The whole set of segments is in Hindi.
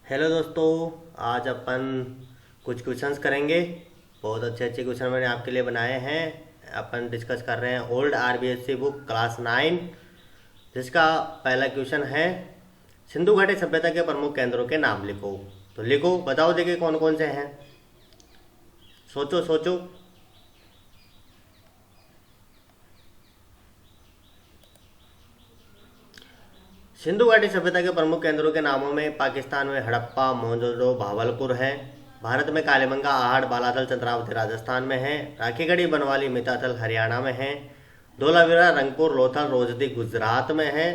हेलो दोस्तों, आज अपन कुछ क्वेश्चंस करेंगे। बहुत अच्छे अच्छे क्वेश्चन मैंने आपके लिए बनाए हैं। अपन डिस्कस कर रहे हैं ओल्ड आरबीएससी बुक क्लास 9, जिसका पहला क्वेश्चन है सिंधु घाटी सभ्यता के प्रमुख केंद्रों के नाम लिखो। तो लिखो, बताओ देखिए कौन कौन से हैं। सोचो सोचो। सिंधु घाटी सभ्यता के प्रमुख केंद्रों के नामों में पाकिस्तान में हड़प्पा, मोहनजोदड़ो, भावलपुर है। भारत में कालीबंगा, आहड़, बालाथल, चंद्रावती राजस्थान में है। राखीगढ़ी, बनवाली, मिताथल हरियाणा में है। धोलावीरा, रंगपुर, लोथल, रोजदी गुजरात में है।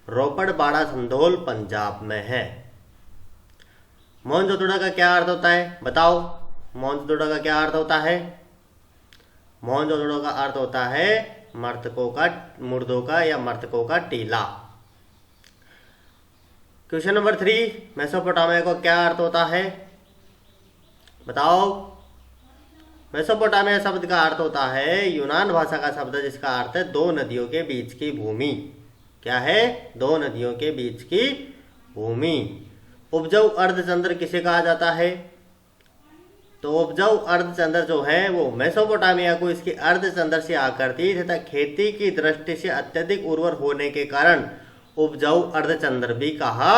रोपड़, बाड़ा, संधोल पंजाब में है। मोहनजोदड़ो का क्या अर्थ होता है, बताओ। मोहनजोदड़ो का क्या अर्थ होता है? मोहनजोदड़ो का अर्थ होता है मृतकों का, मुर्दों का या मृतकों का टीला। क्वेश्चन नंबर 3, मेसोपोटामिया को क्या अर्थ होता है, बताओ। मेसोपोटामिया शब्द का अर्थ होता है यूनान भाषा का शब्द, जिसका अर्थ है दो नदियों के बीच की भूमि। क्या है? दो नदियों के बीच की भूमि। उपजाऊ अर्धचंद्र किसे कहा जाता है? तो उपजाऊ अर्धचंद्र जो है वो मेसोपोटामिया को इसकी अर्धचंद्र से आकृति तथा खेती की दृष्टि से अत्यधिक उर्वर होने के कारण उपजाऊ अर्धचंद्र भी कहा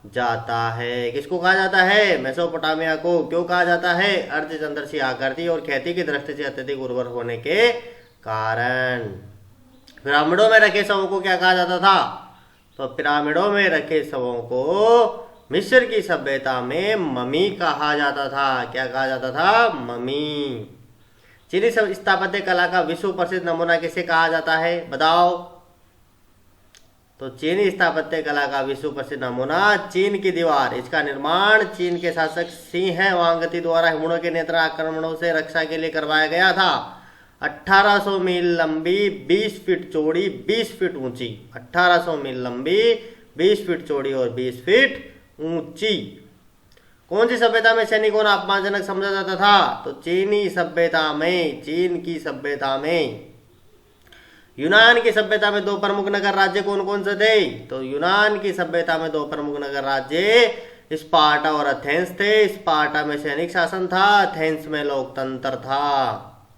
जाता है। किसको कहा जाता है? मेसोपोटामिया को। क्यों कहा जाता है? अर्धचंद्र से आकृति और खेती की दृष्टि से अत्यधिक उर्वर होने के कारण। पिरामिडों में रखे शवों को क्या कहा जाता था? तो पिरामिडों में रखे शवों को मिस्र की सभ्यता में ममी कहा जाता था। क्या कहा जाता था? ममी। चीनी स्थापत्य कला का विश्व प्रसिद्ध नमूना किसे कहा जाता है, बताओ। तो चीनी स्थापत्य कला का विश्व प्रसिद्ध नमूना चीन की दीवार। इसका निर्माण चीन के शासक सिंह वांगती द्वारा हुणों के नेत्र आक्रमणों से रक्षा के लिए करवाया गया था। 1800 मील लंबी, 20 फीट चौड़ी, 20 फीट ऊंची। 1800 मील लंबी, 20 फीट चौड़ी और 20 फीट ऊंची। कौन सी सभ्यता में सैनिकों को अपमानजनक समझा जाता था? तो चीनी सभ्यता में, चीन की सभ्यता में। यूनान की सभ्यता में दो प्रमुख नगर राज्य कौन कौन से थे? तो यूनान की सभ्यता में दो प्रमुख नगर राज्य स्पार्टा और एथेंस थे। स्पार्टा में सैनिक शासन था, एथेंस में लोकतंत्र था।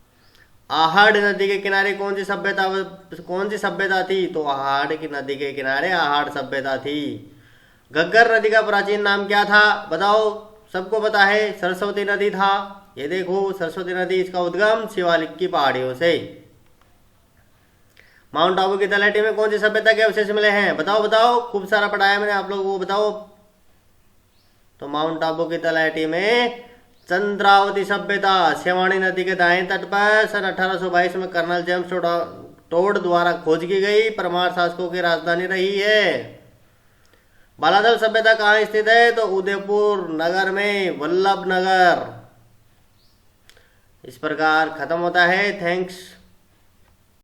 आहड़ नदी के किनारे कौन सी सभ्यता थी? तो आहड़ की नदी के किनारे आहड़ सभ्यता थी। घग्गर नदी का प्राचीन नाम क्या था, बताओ। सबको पता है, सरस्वती नदी था। ये देखो सरस्वती नदी, इसका उद्गम शिवालिक की पहाड़ियों से। माउंट आबू की तलहटी में कौन सी सभ्यता के अवशेष मिले हैं, बताओ बताओ। खूब सारा पढ़ाया मैंने आप लोगों को, बताओ। तो माउंट आबू की तलहटी में चंद्रावती सभ्यता सेवाणी नदी के दाएं तट पर सन 1822 में कर्नल जेम्स टोड द्वारा खोज की गई परमार शासकों की राजधानी रही है। बालाथल सभ्यता कहाँ स्थित है? तो उदयपुर नगर में, वल्लभ नगर। इस प्रकार खत्म होता है। थैंक्स।